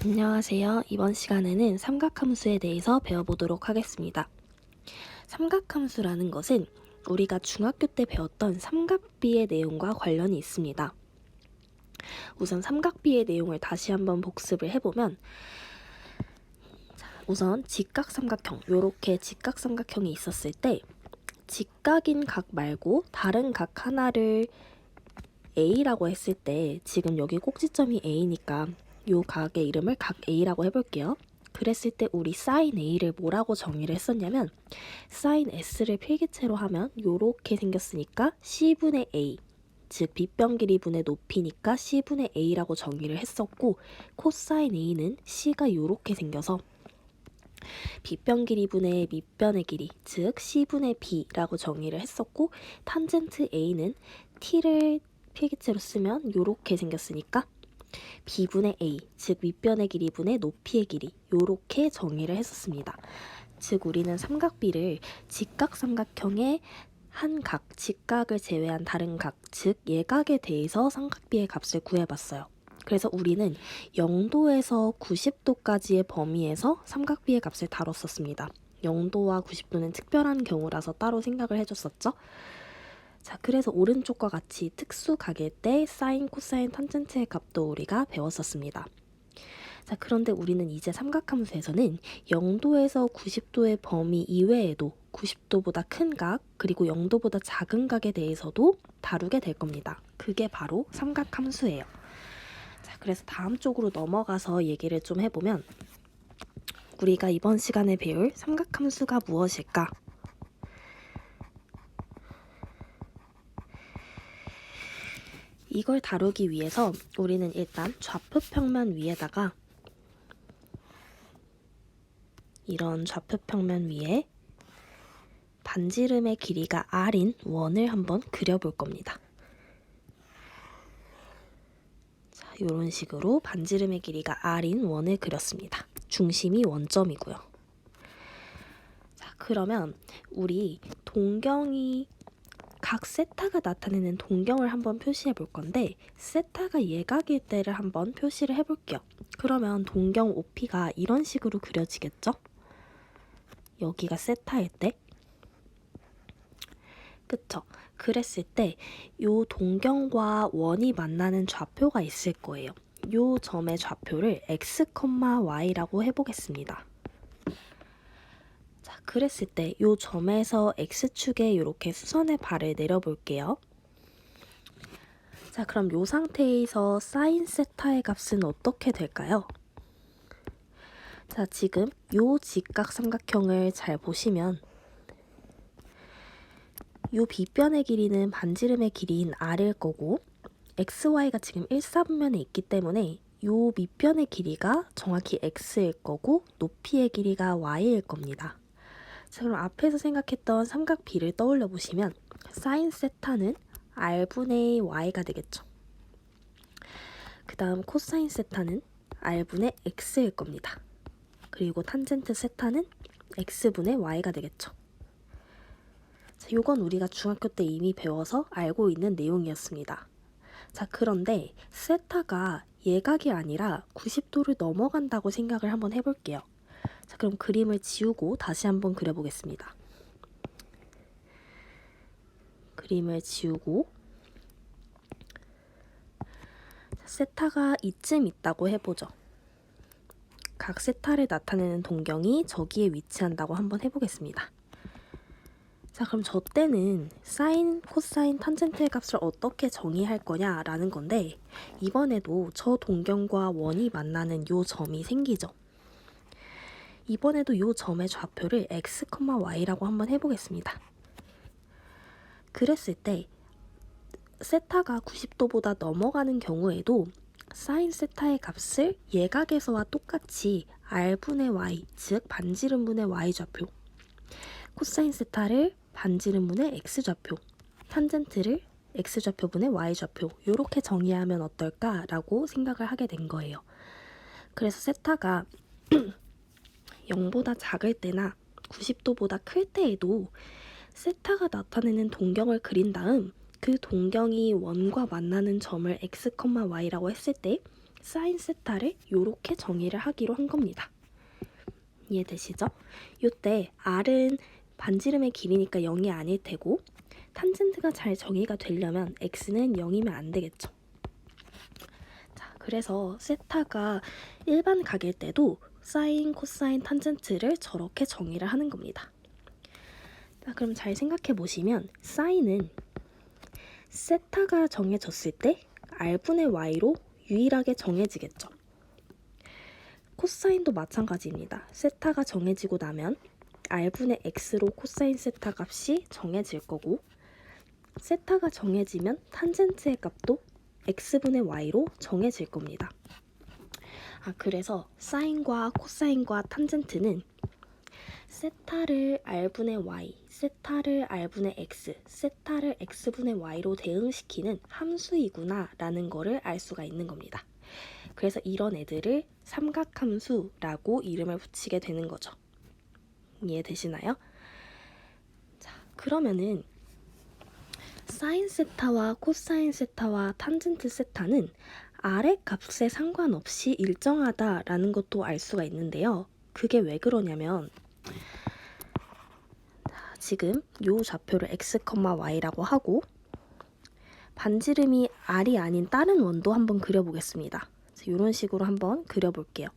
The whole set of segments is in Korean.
안녕하세요. 이번 시간에는 삼각함수에 대해서 배워보도록 하겠습니다. 삼각함수라는 것은 우리가 중학교 때 배웠던 삼각비의 내용과 관련이 있습니다. 우선 삼각비의 내용을 다시 한번 복습을 해보면 우선 직각삼각형, 이렇게 직각삼각형이 있었을 때 직각인 각 말고 다른 각 하나를 A라고 했을 때 지금 여기 꼭지점이 A니까 요 각의 이름을 각 A라고 해볼게요. 그랬을 때 우리 sin A를 뭐라고 정의를 했었냐면 sin S를 필기체로 하면 요렇게 생겼으니까 C분의 A, 즉 빗변 길이분의 높이니까 C분의 A라고 정의를 했었고, 코사인 A는 C가 요렇게 생겨서 빗변 길이분의 밑변의 길이, 즉 C분의 B라고 정의를 했었고, 탄젠트 A는 T를 필기체로 쓰면 요렇게 생겼으니까 B분의 A, 즉 밑변의 길이분의 높이의 길이, 요렇게 정의를 했었습니다. 즉 우리는 삼각비를 직각삼각형의 한 각, 직각을 제외한 다른 각, 즉 예각에 대해서 삼각비의 값을 구해봤어요. 그래서 우리는 0도에서 90도까지의 범위에서 삼각비의 값을 다뤘었습니다. 0도와 90도는 특별한 경우라서 따로 생각을 해줬었죠. 자, 그래서 오른쪽과 같이 특수각일 때 사인, 코사인, 탄젠트의 값도 우리가 배웠었습니다. 자, 그런데 우리는 이제 삼각함수에서는 0도에서 90도의 범위 이외에도 90도보다 큰 각, 그리고 0도보다 작은 각에 대해서도 다루게 될 겁니다. 그게 바로 삼각함수예요. 자, 그래서 다음 쪽으로 넘어가서 얘기를 좀 해보면 우리가 이번 시간에 배울 삼각함수가 무엇일까? 이걸 다루기 위해서 우리는 일단 좌표평면 위에다가 이런 좌표평면 위에 반지름의 길이가 r인 원을 한번 그려볼 겁니다. 자, 이런 식으로 반지름의 길이가 r인 원을 그렸습니다. 중심이 원점이고요. 자, 그러면 우리 동경이 각 세타가 나타내는 동경을 한번 표시해 볼 건데, 세타가 예각일 때를 한번 표시를 해 볼게요. 그러면 동경 OP가 이런 식으로 그려지겠죠? 여기가 세타일 때, 그쵸? 그랬을 때 요 동경과 원이 만나는 좌표가 있을 거예요. 요 점의 좌표를 x, y라고 해보겠습니다. 자, 그랬을 때 요 점에서 x축에 이렇게 수선의 발을 내려볼게요. 자, 그럼 요 상태에서 사인 세타의 값은 어떻게 될까요? 자, 지금 요 직각삼각형을 잘 보시면 요 빗변의 길이는 반지름의 길이인 r일 거고, xy가 지금 1사분면에 있기 때문에 요 밑변의 길이가 정확히 x일 거고 높이의 길이가 y일 겁니다. 자, 그럼 앞에서 생각했던 삼각 B를 떠올려 보시면 사인 세타는 r분의 y가 되겠죠. 그 다음 코사인 세타는 r분의 x일 겁니다. 그리고 탄젠트 세타는 x분의 y가 되겠죠. 자, 요건 우리가 중학교 때 이미 배워서 알고 있는 내용이었습니다. 자, 그런데 세타가 예각이 아니라 90도를 넘어간다고 생각을 한번 해볼게요. 자, 그럼 그림을 지우고 다시 한번 그려보겠습니다. 그림을 지우고, 자, 세타가 이쯤 있다고 해보죠. 각 세타를 나타내는 동경이 저기에 위치한다고 한번 해보겠습니다. 자, 그럼 저 때는 사인, 코사인, 탄젠트의 값을 어떻게 정의할 거냐라는 건데, 이번에도 저 동경과 원이 만나는 요 점이 생기죠. 이번에도 요 점의 좌표를 x, y라고 한번 해보겠습니다. 그랬을 때 세타가 90도보다 넘어가는 경우에도 사인 세타의 값을 예각에서와 똑같이 r분의 y, 즉 반지름분의 y 좌표, 코사인 세타를 반지름분의 x 좌표, 탄젠트를 x 좌표분의 y 좌표, 이렇게 정의하면 어떨까라고 생각을 하게 된 거예요. 그래서 세타가 0보다 작을 때나 90도보다 클 때에도 세타가 나타내는 동경을 그린 다음 그 동경이 원과 만나는 점을 x, y라고 했을 때 사인 세타를 이렇게 정의를 하기로 한 겁니다. 이해되시죠? 이때 R은 반지름의 길이니까 0이 아닐 테고 탄젠트가 잘 정의가 되려면 x는 0이면 안 되겠죠. 자, 그래서 세타가 일반 각일 때도 사인, 코사인, 탄젠트를 저렇게 정의를 하는 겁니다. 자, 그럼 잘 생각해 보시면 사인은 세타가 정해졌을 때 r분의 y로 유일하게 정해지겠죠. 코사인도 마찬가지입니다. 세타가 정해지고 나면 r분의 x로 코사인 세타 값이 정해질 거고 세타가 정해지면 탄젠트의 값도 x분의 y로 정해질 겁니다. 그래서 사인과 코사인과 탄젠트는 세타를 r분의 y, 세타를 r분의 x, 세타를 x분의 y로 대응시키는 함수이구나 라는 거를 알 수가 있는 겁니다. 그래서 이런 애들을 삼각함수라고 이름을 붙이게 되는 거죠. 이해되시나요? 자, 그러면은 사인 세타와 코사인 세타와 탄젠트 세타는 R의 값에 상관없이 일정하다라는 것도 알 수가 있는데요. 그게 왜 그러냐면 지금 요 좌표를 x, y라고 하고 반지름이 R이 아닌 다른 원도 한번 그려보겠습니다. 이런 식으로 한번 그려볼게요.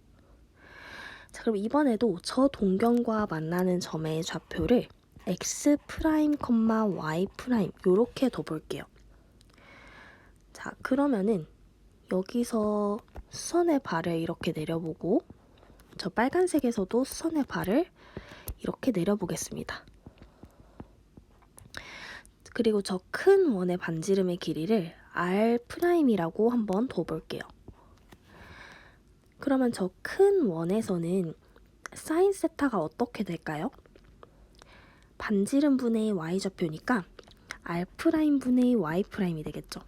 자, 그럼 이번에도 저 동경과 만나는 점의 좌표를 x', y' 이렇게 둬볼게요. 자, 그러면은 여기서 수선의 발을 이렇게 내려보고 저 빨간색에서도 수선의 발을 이렇게 내려보겠습니다. 그리고 저 큰 원의 반지름의 길이를 R'이라고 한번 둬볼게요. 그러면 저 큰 원에서는 사인 세타가 어떻게 될까요? 반지름 분의 y좌표니까 R'분의 y'이 되겠죠.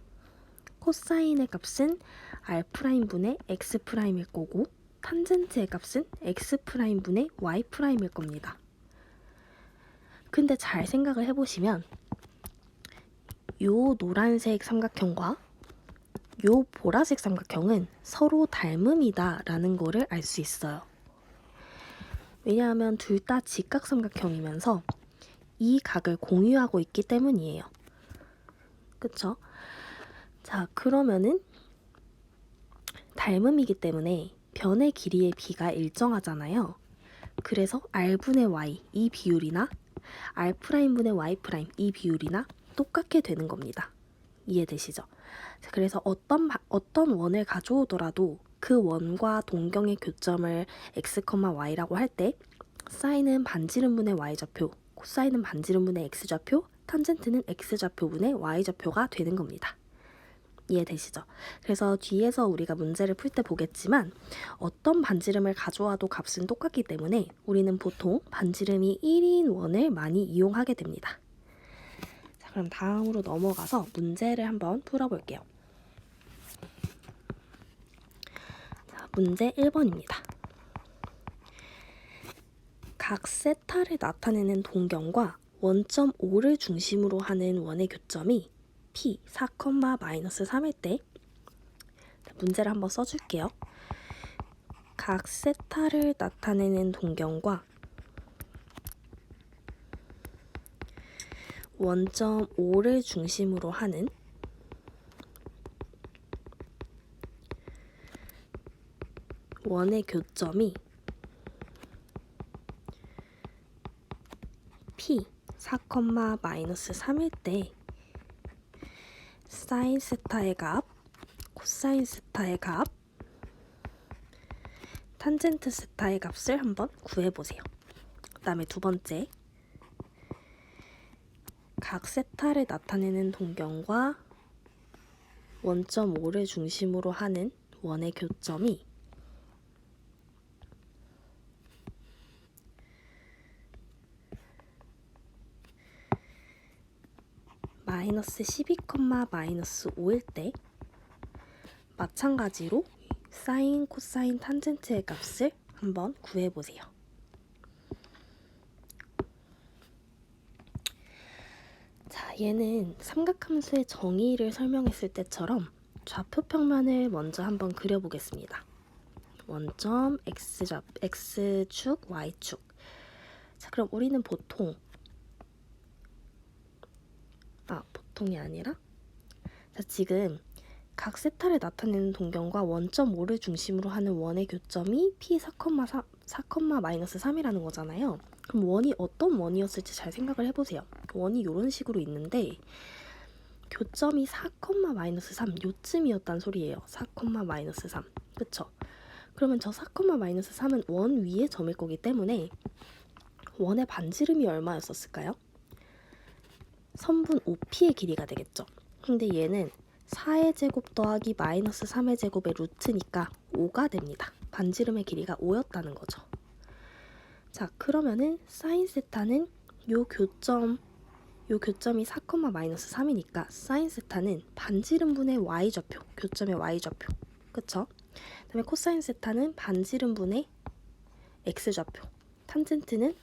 코사인의 값은 R'분의 x'일 거고 탄젠트의 값은 x'분의 y'일 겁니다. 근데 잘 생각을 해보시면 요 노란색 삼각형과 요 보라색 삼각형은 서로 닮음이다 라는 거를 알 수 있어요. 왜냐하면 둘 다 직각삼각형이면서 이 각을 공유하고 있기 때문이에요. 그쵸? 자, 그러면은 닮음이기 때문에 변의 길이의 비가 일정하잖아요. 그래서 R분의 Y 이 비율이나 R'분의 Y' 이 비율이나 똑같게 되는 겁니다. 이해되시죠? 자, 그래서 어떤 원을 가져오더라도 그 원과 동경의 교점을 x, y라고 할 때 사인은 반지름분의 y좌표, 코사인은 반지름분의 x좌표, 탄젠트는 x좌표분의 y좌표가 되는 겁니다. 이해되시죠? 그래서 뒤에서 우리가 문제를 풀 때 보겠지만 어떤 반지름을 가져와도 값은 똑같기 때문에 우리는 보통 반지름이 1인 원을 많이 이용하게 됩니다. 자, 그럼 다음으로 넘어가서 문제를 한번 풀어볼게요. 자, 문제 1번입니다. 각 세타를 나타내는 동경과 원점 O를 중심으로 하는 원의 교점이 P 4,-3일 때 문제를 한번 써줄게요. 각 세타를 나타내는 동경과 원점 O를 중심으로 하는 원의 교점이 P 4,-3일 때 사인 세타의 값, 코사인 세타의 값, 탄젠트 세타의 값을 한번 구해보세요. 그 다음에 두 번째, 각 세타를 나타내는 동경과 원점 O를 중심으로 하는 원의 교점이 마이너스 12, 마이너스 5일 때 마찬가지로 사인, 코사인, 탄젠트의 값을 한번 구해보세요. 자, 얘는 삼각함수의 정의를 설명했을 때처럼 좌표 평면을 먼저 한번 그려보겠습니다. 원점 X축, Y축. 자, 그럼 우리는 보통이 아니라 자, 지금 각 세타를 나타내는 동경과 원점 O를 중심으로 하는 원의 교점이 P 4,3이라는 거잖아요. 그럼 원이 어떤 원이었을지 잘 생각을 해보세요. 원이 이런 식으로 있는데 교점이 4,-3 요쯤이었단 소리예요. 4,-3 그쵸? 그러면 저 4,-3은 원 위에 점일 거기 때문에 원의 반지름이 얼마였었을까요? 선분 OP의 길이가 되겠죠. 근데 얘는 4의 제곱 더하기 마이너스 3의 제곱의 루트니까 5가 됩니다. 반지름의 길이가 5였다는 거죠. 자, 그러면은 사인 세타는 요 교점이 4,-3이니까 사인 세타는 반지름분의 y좌표, 교점의 y좌표. 그쵸? 그 다음에 코사인 세타는 반지름분의 x좌표, 탄젠트는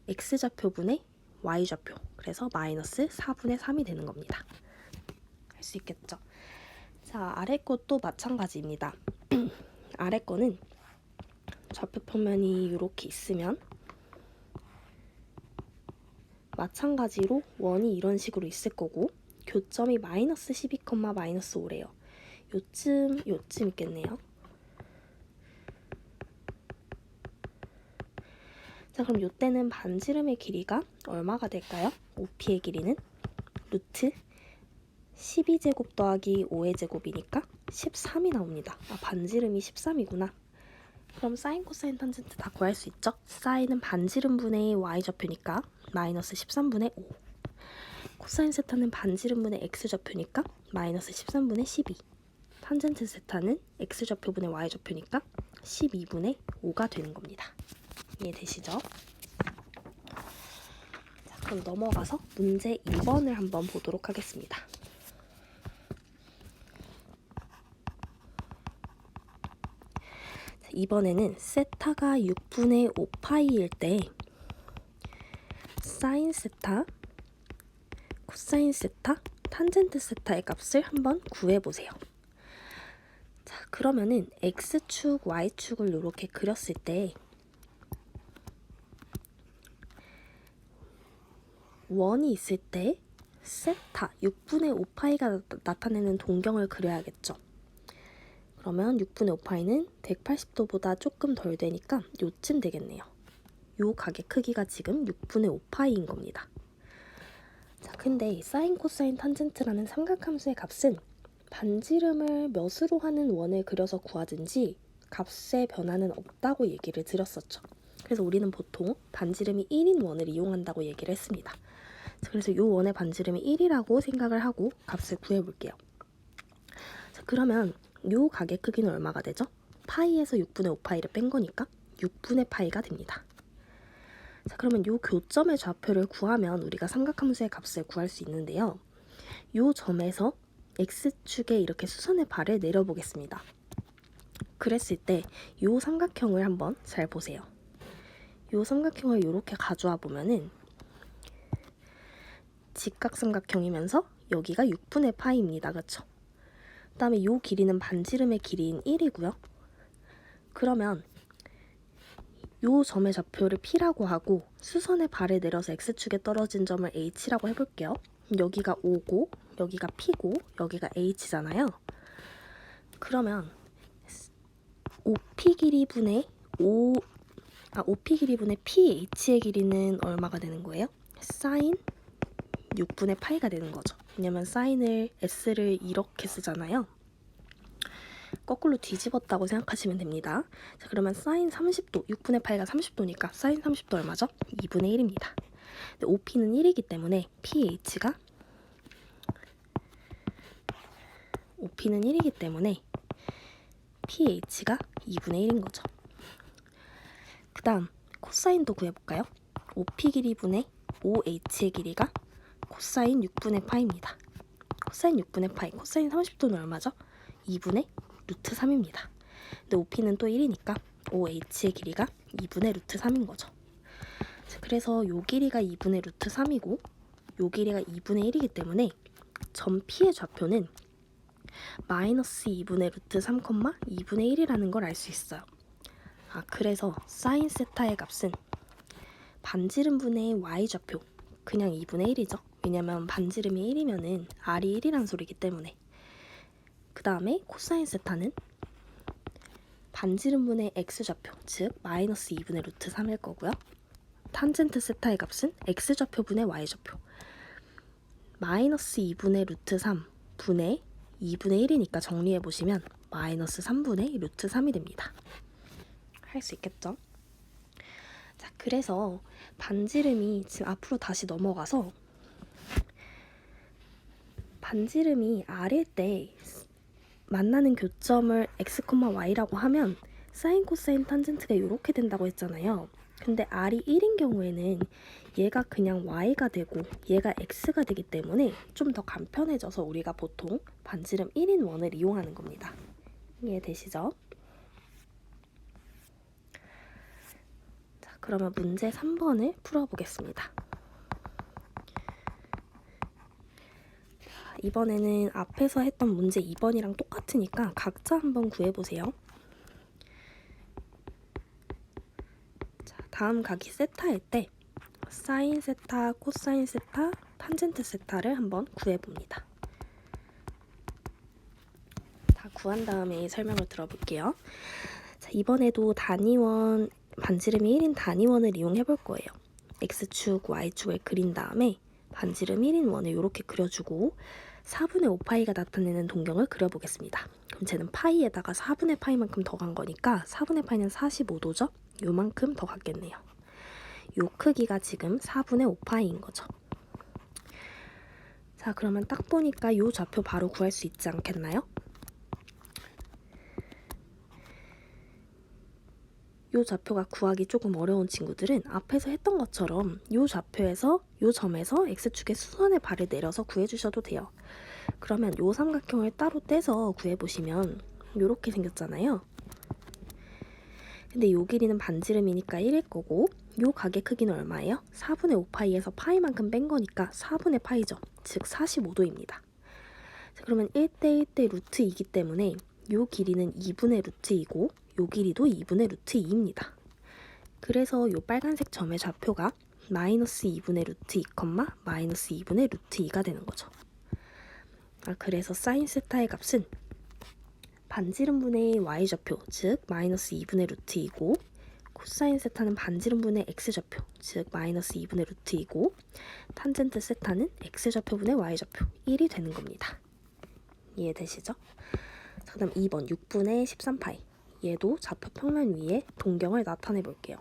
x좌표분의 y좌표. 그래서 마이너스 4분의 3이 되는 겁니다. 할 수 있겠죠? 자, 아래 것도 마찬가지입니다. 아래 거는 좌표 평면이 이렇게 있으면 마찬가지로 원이 이런 식으로 있을 거고 교점이 마이너스 12, 마이너스 5래요. 요쯤 있겠네요. 자, 그럼 요때는 반지름의 길이가 얼마가 될까요? OP의 길이는 루트 12제곱 더하기 5의 제곱이니까 13이 나옵니다. 반지름이 13이구나. 그럼 사인, 코사인, 탄젠트 다 구할 수 있죠? 사인은 반지름분의 y좌표니까 마이너스 13분의 5. 코사인 세타는 반지름분의 x좌표니까 마이너스 13분의 12. 탄젠트 세타는 x좌표분의 y좌표니까 12분의 5가 되는 겁니다. 이해되시죠? 자, 그럼 넘어가서 문제 2번을 한번 보도록 하겠습니다. 자, 이번에는 세타가 6분의 5파이일 때 사인 세타, 코사인 세타, 탄젠트 세타의 값을 한번 구해보세요. 자, 그러면은 x축, y축을 이렇게 그렸을 때 원이 있을 때 세타 6분의 5파이가 나타내는 동경을 그려야겠죠. 그러면 6분의 5파이는 180도보다 조금 덜 되니까 요쯤 되겠네요. 요 각의 크기가 지금 6분의 5파이인 겁니다. 자, 근데 사인, 코사인, 탄젠트라는 삼각함수의 값은 반지름을 몇으로 하는 원을 그려서 구하든지 값의 변화는 없다고 얘기를 드렸었죠. 그래서 우리는 보통 반지름이 1인 원을 이용한다고 얘기를 했습니다. 그래서 이 원의 반지름이 1이라고 생각을 하고 값을 구해볼게요. 자, 그러면 이 각의 크기는 얼마가 되죠? 파이에서 6분의 5파이를 뺀 거니까 6분의 파이가 됩니다. 자, 그러면 이 교점의 좌표를 구하면 우리가 삼각함수의 값을 구할 수 있는데요. 이 점에서 x축에 이렇게 수선의 발을 내려보겠습니다. 그랬을 때 이 삼각형을 한번 잘 보세요. 이 삼각형을 이렇게 가져와 보면은 직각삼각형이면서 여기가 6분의 파이입니다. 그쵸? 그 다음에 이 길이는 반지름의 길이인 1이고요. 그러면 이 점의 좌표를 P라고 하고 수선의 발을 내려서 X축에 떨어진 점을 H라고 해볼게요. 여기가 O고 여기가 P고 여기가 H잖아요. 그러면 OP 길이분의 PH의 길이는 얼마가 되는 거예요? 사인 6분의 파이가 되는 거죠. 왜냐면 사인을 S를 이렇게 쓰잖아요. 거꾸로 뒤집었다고 생각하시면 됩니다. 자, 그러면 사인 30도, 6분의 파이가 30도니까 사인 30도 얼마죠? 2분의 1입니다. 근데 OP는 1이기 때문에 PH가 OP는 1이기 때문에 PH가 2분의 1인 거죠. 그 다음 코사인도 구해볼까요? OP 길이분의 OH의 길이가 코사인 6분의 파이입니다. 코사인 6분의 파이, 코사인 30도는 얼마죠? 2분의 루트 3입니다. 근데 OP는 또 1이니까 OH의 길이가 2분의 루트 3인 거죠. 자, 그래서 요 길이가 2분의 루트 3이고 요 길이가 2분의 1이기 때문에 점 P의 좌표는 마이너스 2분의 루트 3, 2분의 1이라는 걸 알 수 있어요. 그래서 사인 세타의 값은 반지름분의 y좌표, 그냥 2분의 1이죠. 왜냐면 반지름이 1이면은 r이 1이란 소리기 때문에. 그 다음에 코사인 세타는 반지름분의 x좌표, 즉 마이너스 2분의 루트 3일 거고요. 탄젠트 세타의 값은 x좌표분의 y좌표, 마이너스 2분의 루트 3 분의 2분의 1이니까 정리해보시면 마이너스 3분의 루트 3이 됩니다. 할 수 있겠죠? 자, 그래서 반지름이 지금 앞으로 다시 넘어가서 반지름이 r일 때 만나는 교점을 x, y라고 하면 사인, 코사인, 탄젠트가 이렇게 된다고 했잖아요. 근데 r이 1인 경우에는 얘가 그냥 y가 되고 얘가 x가 되기 때문에 좀 더 간편해져서 우리가 보통 반지름 1인 원을 이용하는 겁니다. 이해되시죠? 자, 그러면 문제 3번을 풀어보겠습니다. 이번에는 앞에서 했던 문제 2번이랑 똑같으니까 각자 한번 구해보세요. 자, 다음 각이 세타일 때 사인 세타, 코사인 세타, 탄젠트 세타를 한번 구해봅니다. 다 구한 다음에 설명을 들어볼게요. 자, 이번에도 단위원, 반지름이 1인 단위원을 이용해 볼 거예요. x축, y축을 그린 다음에 반지름 1인 원을 이렇게 그려주고 4분의 5파이가 나타내는 동경을 그려보겠습니다. 그럼 쟤는 파이에다가 4분의 파이만큼 더 간 거니까 4분의 파이는 45도죠? 요만큼 더 갔겠네요. 요 크기가 지금 4분의 5파이인 거죠. 자, 그러면 딱 보니까 요 좌표 바로 구할 수 있지 않겠나요? 요 좌표가 구하기 조금 어려운 친구들은 앞에서 했던 것처럼 요 좌표에서 요 점에서 x축의 수선의 발을 내려서 구해주셔도 돼요. 그러면 요 삼각형을 따로 떼서 구해보시면 요렇게 생겼잖아요. 근데 요 길이는 반지름이니까 1일 거고 요 각의 크기는 얼마예요? 4분의 5파이에서 파이만큼 뺀 거니까 4분의 파이죠. 즉 45도입니다. 자, 그러면 1대 1대 루트 2이기 때문에 요 길이는 2분의 루트 2고 요 길이도 2분의 루트 2입니다. 그래서 요 빨간색 점의 좌표가 마이너스 2분의 루트 2, 마이너스 2분의 루트 2가 되는 거죠. 그래서 사인 세타의 값은 반지름분의 y좌표, 즉 마이너스 2분의 루트 2고 코사인 세타는 반지름분의 x좌표, 즉 마이너스 2분의 루트 2고 탄젠트 세타는 x좌표분의 y좌표 1이 되는 겁니다. 이해되시죠? 자, 그다음 2번 6분의 13파이. 얘도 좌표 평면 위에 동경을 나타내 볼게요.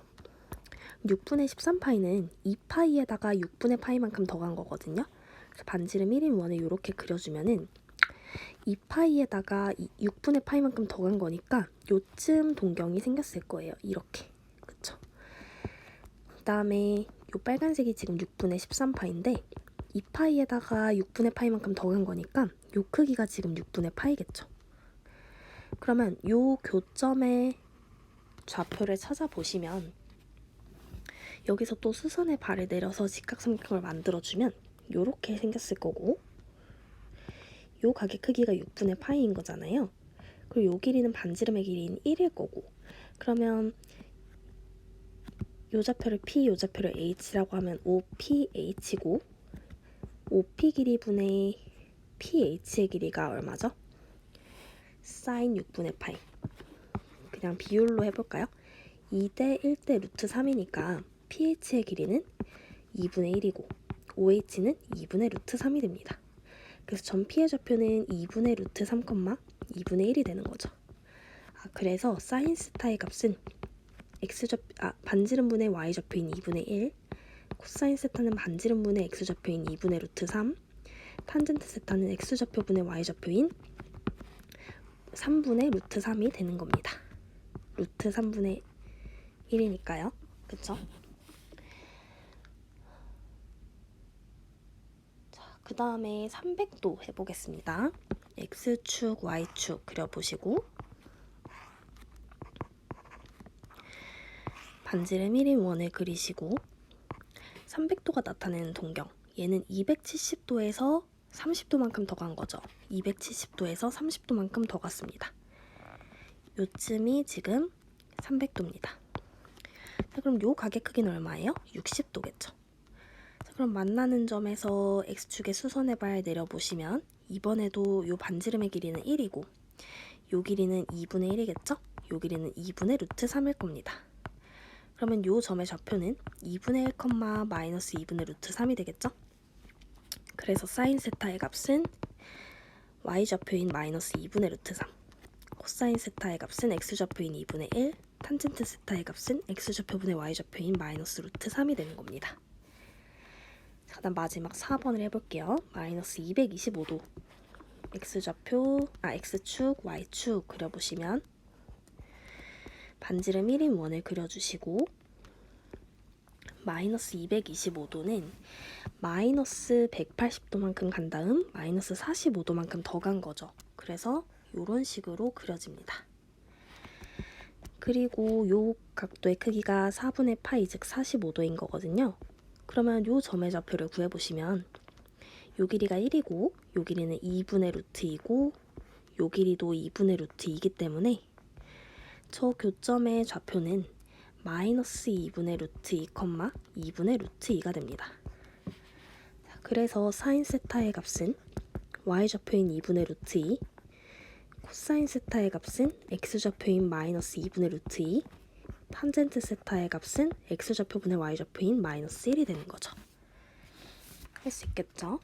6분의 13파이는 2파이에다가 6분의 파이만큼 더 간 거거든요. 그래서 반지름 1인 원을 이렇게 그려주면은 2파이에다가 6분의 파이만큼 더 간 거니까 요쯤 동경이 생겼을 거예요. 이렇게. 그쵸? 그 다음에 요 빨간색이 지금 6분의 13파인데 2파이에다가 6분의 파이만큼 더 간 거니까 요 크기가 지금 6분의 파이겠죠. 그러면 요 교점의 좌표를 찾아보시면 여기서 또 수선의 발을 내려서 직각삼각형을 만들어주면 요렇게 생겼을 거고 요 각의 크기가 6분의 파이인 거잖아요. 그리고 요 길이는 반지름의 길이인 1일 거고 그러면 요 좌표를 P, 요 좌표를 H라고 하면 OPH고 OP 길이분의 PH의 길이가 얼마죠? 사인 6분의 파이. 그냥 비율로 해볼까요? 2대 1대 루트 3이니까 PH의 길이는 2분의 1이고 OH는 2분의 루트 3이 됩니다. 그래서 전 P의 좌표는 2분의 루트 3, 2분의 1이 되는 거죠. 그래서 사인 스타의 값은 반지름분의 y좌표인 2분의 1, 코사인 세타는 반지름분의 x좌표인 2분의 루트 3, 탄젠트 세타는 x좌표분의 y좌표인 3분의 루트 3이 되는 겁니다. 루트 3분의 1이니까요. 그쵸? 자, 그 다음에 300도 해보겠습니다. x축, y축 그려보시고 반지름 1인 원을 그리시고 300도가 나타내는 동경 얘는 270도에서 30도만큼 더 간 거죠. 270도에서 30도만큼 더 갔습니다. 요쯤이 지금 300도입니다. 자, 그럼 요 가게 크기는 얼마예요? 60도겠죠. 자, 그럼 만나는 점에서 x축의 수선의 발 내려보시면 이번에도 요 반지름의 길이는 1이고 요 길이는 2분의 1이겠죠? 요 길이는 2분의 루트 3일 겁니다. 그러면 요 점의 좌표는 2분의 1, 마이너스 2분의 루트 3이 되겠죠? 그래서 사인 세타의 값은 y좌표인 마이너스 2분의 루트 3, 코사인 세타의 값은 x좌표인 2분의 1, 탄젠트 세타의 값은 x좌표분의 y좌표인 마이너스 루트 3이 되는 겁니다. 자, 그다음 마지막 4번을 해볼게요. 마이너스 225도 x축, y축 그려보시면 반지름 1인 원을 그려주시고 마이너스 225도는 마이너스 180도만큼 간 다음 마이너스 45도만큼 더 간 거죠. 그래서 이런 식으로 그려집니다. 그리고 요 각도의 크기가 4분의 파이 즉 45도인 거거든요. 그러면 요 점의 좌표를 구해보시면 요 길이가 1이고 요 길이는 2분의 루트 2고 요 길이도 2분의 루트 2이기 때문에 저 교점의 좌표는 마이너스 2분의 루트 2, 2분의 루트 2가 됩니다. 그래서 사인 세타의 값은 y좌표인 2분의 루트 2, 코사인 세타의 값은 x좌표인 마이너스 2분의 루트 2, 탄젠트 세타의 값은 x좌표분의 y좌표인 마이너스 1이 되는 거죠. 할 수 있겠죠?